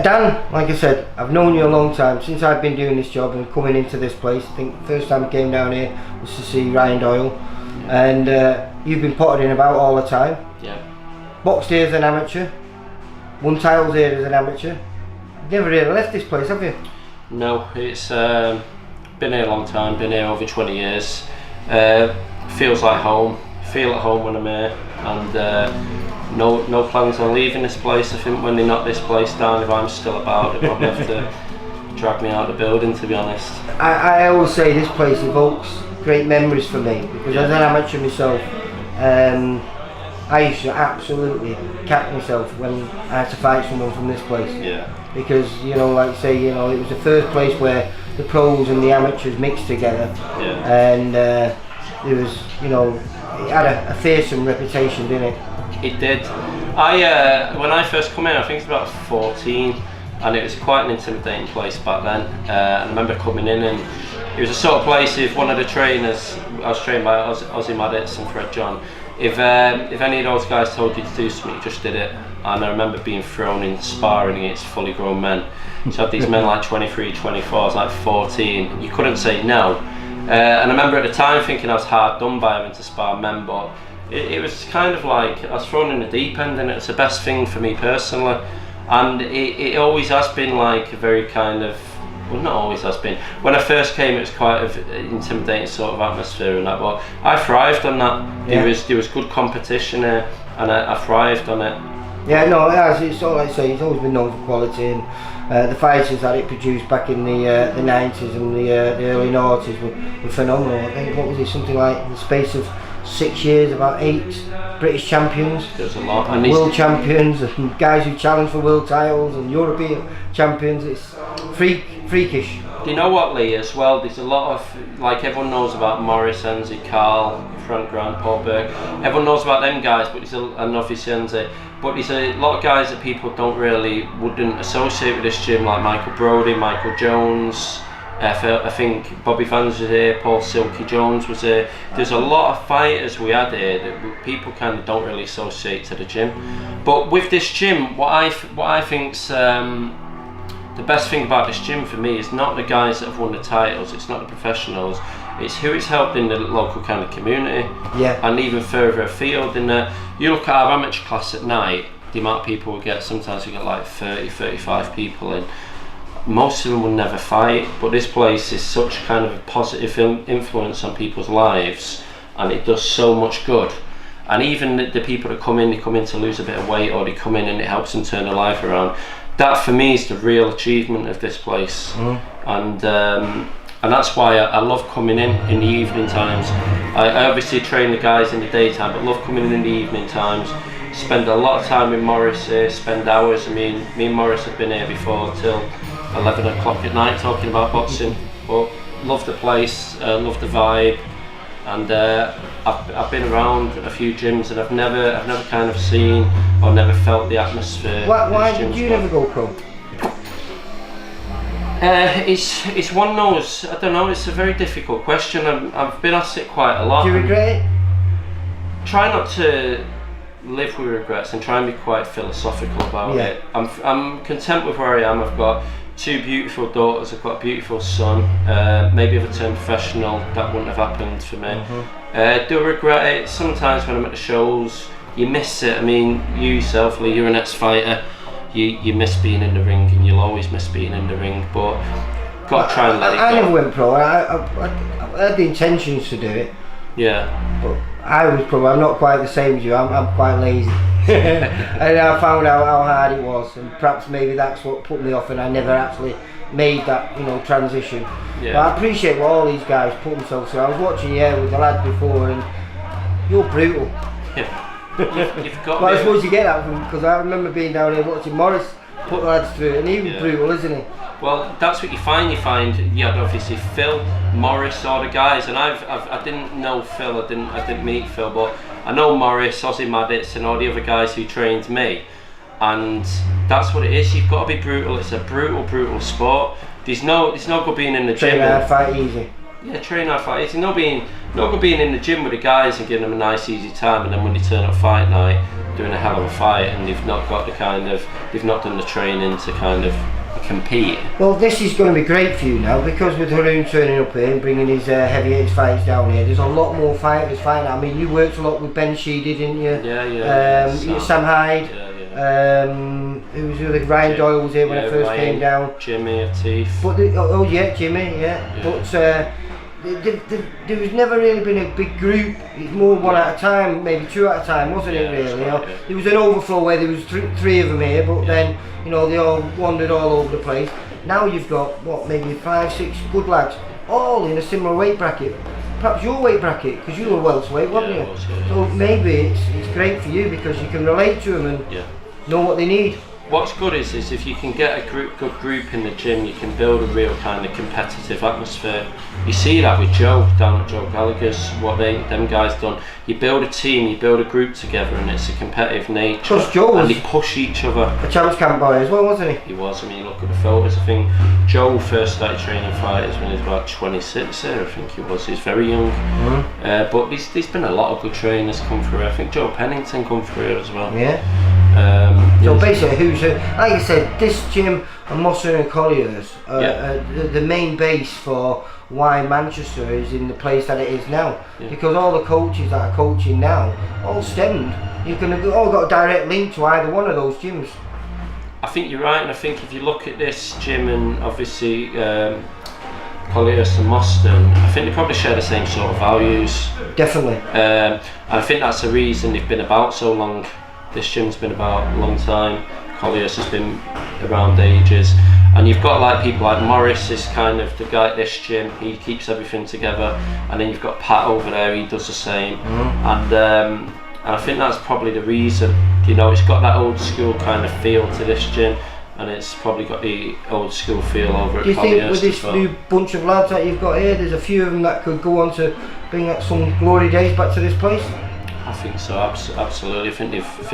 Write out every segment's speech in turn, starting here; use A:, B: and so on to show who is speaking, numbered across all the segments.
A: Dan, like I said, I've known you a long time, since I've been doing this job and coming into this place. I think the first time I came down here was to see Ryan Doyle, and you've been potting about all the time.
B: Yeah.
A: Boxed here as an amateur, won titles here as an amateur. Never really left this place, have you?
B: No, it's been here a long time, been here over 20 years. Feels like home, feel at home when I'm here, and no plans on leaving this place. I think when they knock this place down, if I'm still about, they'll probably have to drag me out of the building, to be honest.
A: I always say this place evokes great memories for me, because as an amateur myself, I used to absolutely cack myself when I had to fight someone from this place.
B: Yeah.
A: Because, you know, like I say, you know, it was the first place where the pros and the amateurs mixed together.
B: Yeah.
A: And there was, you know, it had a fearsome reputation, didn't it?
B: It did. When I first come in, I think it was about 14, and it was quite an intimidating place back then. I remember coming in, and it was a sort of place, if one of the trainers, I was trained by Ozzy Maddox and Fred John, if any of those guys told you to do something, you just did it. And I remember being thrown in sparring against fully grown men. So I had these men like 23, 24, I was like 14, you couldn't say no. And I remember at the time thinking I was hard done by having to spar men, but it was kind of like I was thrown in the deep end, and it's the best thing for me personally. And it always has been like a very kind of, well, not always has been. When I first came, it was quite an intimidating sort of atmosphere and that, but I thrived on that. Yeah. There was good competition here, and I thrived on it.
A: Yeah, no, it has. It's all, like I say, it's always been known for quality, and the fighters that it produced back in the 90s and the early 90s were phenomenal. I think, what was it, something like in the space of 6 years, about 8 British champions,
B: there's a lot,
A: and world champions, and guys who challenged for world titles, and European champions. It's freakish.
B: Do you know what, Lee, as well, there's a lot of, like, everyone knows about Morris, Enzi, Carl, Frank Grant, Paul Burke, everyone knows about them guys, but and obviously Enzi, but there's a lot of guys that people wouldn't associate with this gym, like Michael Brodie, Michael Jones, I think Bobby Vans was here, Paul Silky Jones was here. There's a lot of fighters we had here that people kind of don't really associate to the gym. But with this gym, what I think's the best thing about this gym for me is not the guys that have won the titles, it's not the professionals, it's who it's helped in the local kind of community.
A: Yeah.
B: And even further afield in that, you look at our amateur class at night, the amount of people we get, sometimes we get like 30, 35 people in. Most of them will never fight, but this place is such kind of a positive influence on people's lives, and it does so much good. And even the people that come in, they come in to lose a bit of weight, or they come in and it helps them turn their life around. That for me is the real achievement of this place. And that's why I love coming in the evening times. I obviously train the guys in the daytime, but love coming in the evening times. Spend a lot of time with Morris here, spend hours. I mean, me and Morris have been here before till 11 o'clock at night talking about boxing, but love the place, love the vibe, and I've been around a few gyms, and I've never kind of seen or never felt the atmosphere.
A: Why did you never go pro?
B: It's one of those, I don't know, it's a very difficult question. I've been asked it quite a lot.
A: Do you regret it?
B: Try not to live with regrets and try and be quite philosophical about it. I'm content with where I am. I've got 2 beautiful daughters, I've got a beautiful son. Maybe if I turned professional, that wouldn't have happened for me. Do I regret it? Sometimes when I'm at the shows, you miss it. I mean, you yourself, Lee, you're an ex-fighter. You miss being in the ring, and you'll always miss being in the ring, but got to try and let it go.
A: I never went pro. I had the intentions to do it.
B: Yeah.
A: But I'm not quite the same as you. I'm quite lazy. And I found out how hard it was, and perhaps maybe that's what put me off, and I never actually made that, you know, transition.
B: Yeah.
A: But I appreciate what all these guys put themselves through. I was watching you here with the lad before, and you're brutal.
B: Yeah. You've got.
A: Well, I suppose you get that from, because I remember being down here watching Morris put the lads through, and he was brutal, isn't he?
B: Well, that's what you find. You find you had obviously Phil, Morris, all the guys, and I didn't know Phil. I didn't meet Phil, but I know Morris, Ozzy Maddox, and all the other guys who trained me. and that's what it is. You've got to be brutal. It's a brutal sport. There's no good being in the gym.
A: Train hard, fight easy.
B: Yeah, train hard, fight easy. No good being in the gym with the guys and giving them a nice easy time, and then when they turn up fight night, doing a hell of a fight, and they've not got they've not done the training to kind of compete.
A: Well, this is going to be great for you now, because with Haroon turning up here and bringing his heavyweight fights down here, there's a lot more fighters fighting. I mean, you worked a lot with Ben Sheedy, didn't you?
B: Yeah.
A: Sam Hyde. Who was the other? Ryan Doyle was here when I first came down.
B: Jimmy Atif.
A: But Jimmy. But there was never really been a big group. It's more one at a time, maybe two at a time, wasn't it? Really, there was an overflow where there was three of them here, but then they all wandered all over the place. Now you've got maybe 5, 6 good lads, all in a similar weight bracket. Perhaps your weight bracket, because you were welterweight, weren't you? So maybe it's great for you, because you can relate to them and know what they need.
B: What's good is if you can get a good group in the gym, you can build a real kind of competitive atmosphere. You see that with Joe down at Joe Gallagher's, what them guys done. You build a team, you build a group together, and it's a competitive nature.
A: Plus Joe
B: and
A: was
B: they push each other.
A: A champs camp boy as well, wasn't he?
B: He was. I mean, look at the photos. I think Joe first started training fighters when he was about 26 there, I think he was. He's very young. But there's been a lot of good trainers come through. I think Joe Pennington come through here as well.
A: Yeah. So basically, who's like you said, this gym and Mosser and Collier's the main base for why Manchester is in the place that it is now, because all the coaches that are coaching now all stemmed. You can all got a direct link to either one of those gyms.
B: I think you're right, and I think if you look at this gym and obviously Collier's and Moston, I think they probably share the same sort of values.
A: Definitely.
B: And I think that's the reason they've been about so long. This gym's been about a long time. Collier's has been around ages, and you've got like people like Morris is kind of the guy at this gym. He keeps everything together, and then you've got Pat over there. He does the same, and I think that's probably the reason. It's got that old school kind of feel to this gym, and it's probably got the old school feel over at Collier's.
A: Do you think with this new bunch of lads that you've got here, there's a few of them that could go on to bring some glory days back to this place?
B: I think so, absolutely. I think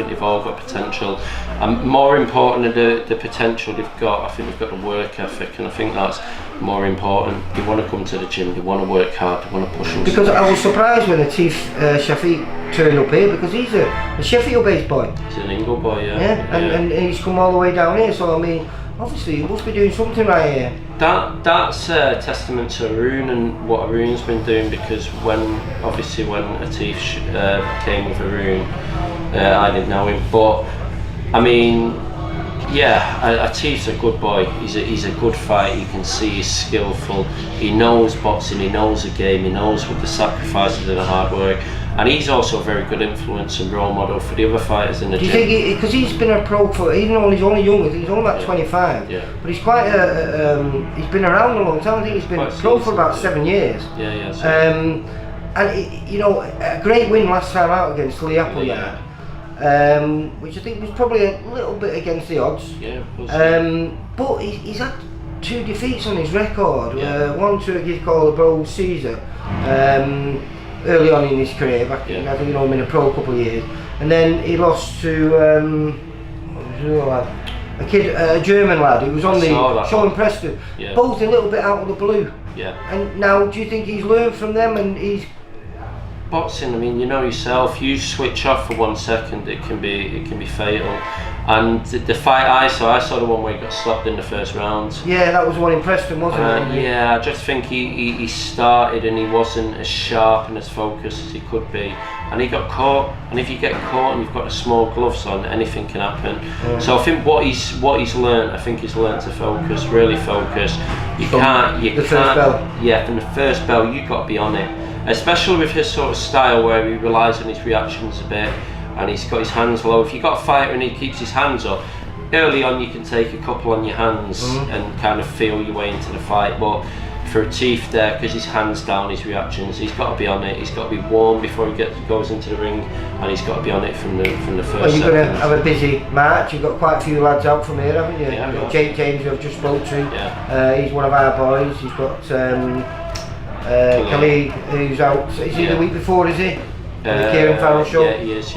B: they've all got potential, and more important than the potential they've got, I think they've got the work ethic, and I think that's more important. They want to come to the gym, they want to work hard, they want to push themselves.
A: Because I was surprised when Atif Shafiq turned up here, because he's a Sheffield-based boy.
B: He's an Ingle boy,
A: and he's come all the way down here. So I mean, obviously he must be doing something right here.
B: That's a testament to Haroon and what Haroon's been doing, because when Atif came with Haroon, I didn't know him, but I mean, Atif's a good boy. He's a good fighter. You can see he's skillful. He knows boxing. He knows the game. He knows what the sacrifices and the hard work. And he's also a very good influence and role model for the other fighters in the gym.
A: Do you think, because he's been a pro for, even though he's only young, he's only about 25, but he's quite he's been around a long time. I think he's been quite pro for about 7 years. And a great win last time out against Lee Appleyard, which I think was probably a little bit against the odds. But he's had 2 defeats on his record. One to a kid called Bro Caesar. Early on in his career, back in, I think him in a pro couple of years, and then he lost to a German lad who was on the show in Preston. Both a little bit out of the blue. And now, do you think he's learned from them and he's
B: boxing? I mean, you know yourself. You switch off for 1 second, it can be fatal. And the fight I saw the one where he got slapped in the first round.
A: Yeah, that was the one in Preston, wasn't it?
B: Yeah, I just think he started and he wasn't as sharp and as focused as he could be. And he got caught, and if you get caught and you've got the small gloves on, anything can happen. So I think what he's learned, I think he's learned to focus, really focus. From the first bell, you've got to be on it. Especially with his sort of style where he relies on his reactions a bit, and he's got his hands low. If you've got a fighter and he keeps his hands up, early on you can take a couple on your hands and kind of feel your way into the fight. But for Atif there, because his hands down, his reactions, he's got to be on it. He's got to be warm before he goes into the ring, and he's got to be on it from the first.
A: Well, you're going to have a busy March. You've got quite a few lads out from here, haven't you?
B: Yeah,
A: you've got Jake James, who I've just spoke to. He's one of our boys. He's got Khalid, who's out. Is he the week before? Is he? The Kieran Farrell show.
B: Yeah, he is.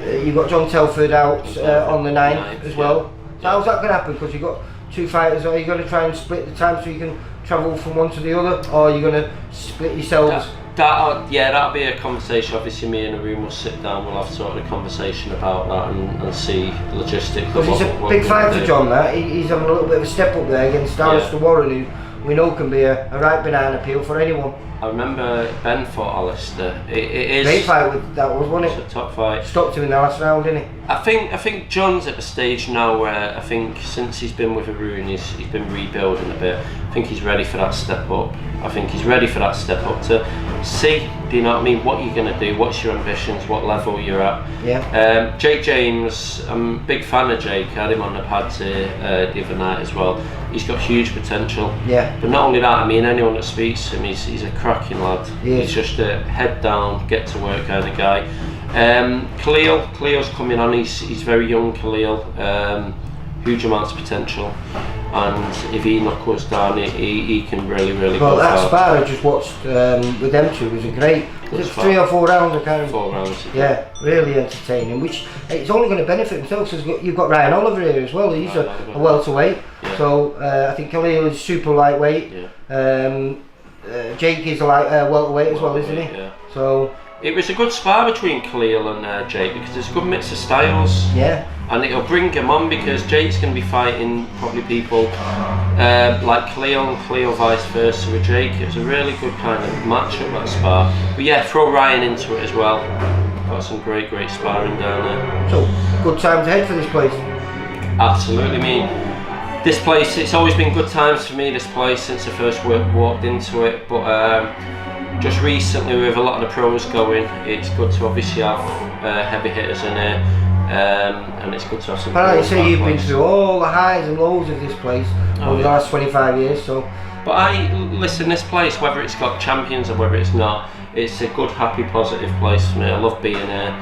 A: you've got John Telford out on the 9th
B: Ninth,
A: as well. So how's that going to happen? Because you've got 2 fighters. Are you going to try and split the time so you can travel from one to the other, or are you going to split yourselves?
B: That'll be a conversation. Obviously, me and Arun will sit down. We'll have sort of a conversation about that and see logistically.
A: Because it's a big fight for John. That he's having a little bit of a step up there against Alistair Warren, who we know can be a right banana peel for anyone.
B: I remember Ben fought Alistair. It is
A: great fight with that was, wasn't it?
B: It's a top fight.
A: Stopped him in the last round, didn't he?
B: I think John's at the stage now where I think since he's been with Arun, he's been rebuilding a bit. I think he's ready for that step up. I think he's ready for that step up to see, do you know what I mean, what you're going to do, what's your ambitions, what level you're at.
A: Yeah.
B: Jake James, I'm a big fan of Jake. I had him on the pads here the other night as well. He's got huge potential.
A: Yeah.
B: But not only that, I mean, anyone that speaks to him, he's a cracking lad. He's just a head down, get to work kind of guy. Khalil's coming on. He's very young, Khalil. Huge amounts of potential, and if he knuckles down, he can really
A: well,
B: go
A: that
B: far.
A: spar I just watched with them two was a great. Was it 3 or 4 rounds? I can't remember.
B: 4 rounds.
A: Yeah, really entertaining. Which it's only going to benefit themselves because you've got Ryan Oliver here as well. He's a welterweight. Yeah. So I think Khalil is super lightweight. Yeah. Jake is a welterweight as well, isn't he?
B: Yeah.
A: So
B: it was a good spar between Khalil and Jake because there's a good mix of styles.
A: Yeah.
B: And it'll bring him on because Jake's going to be fighting probably people like Khalil and Khalil vice versa with Jake. It was a really good kind of matchup, that spar. But yeah, throw Ryan into it as well. Got some great sparring down there.
A: So, good times ahead for this place.
B: Absolutely. I mean, this place, it's always been good times for me, this place, since I first walked into it. But just recently, with a lot of the pros going, it's good to obviously have heavy hitters in here. And it's good to have some.
A: But like you say, you've been through all the highs and lows of this place over the last 25 years. So,
B: but listen, this place, whether it's got champions or whether it's not, it's a good, happy, positive place for me. I love being here.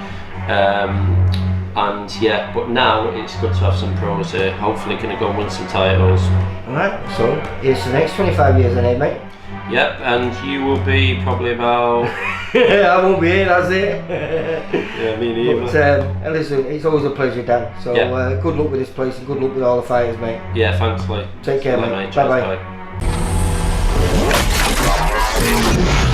B: And yeah, but now it's good to have some pros here. Hopefully, going to go win some titles.
A: Alright, so here's the next 25 years, then, mate.
B: Yep, and you will be probably about.
A: I won't be here, that's it.
B: Yeah, me neither.
A: But listen, it's always a pleasure, Dan. So good luck with this place and good luck with all the fighters, mate.
B: Yeah, thanks, Lee.
A: Take care, mate. Bye bye.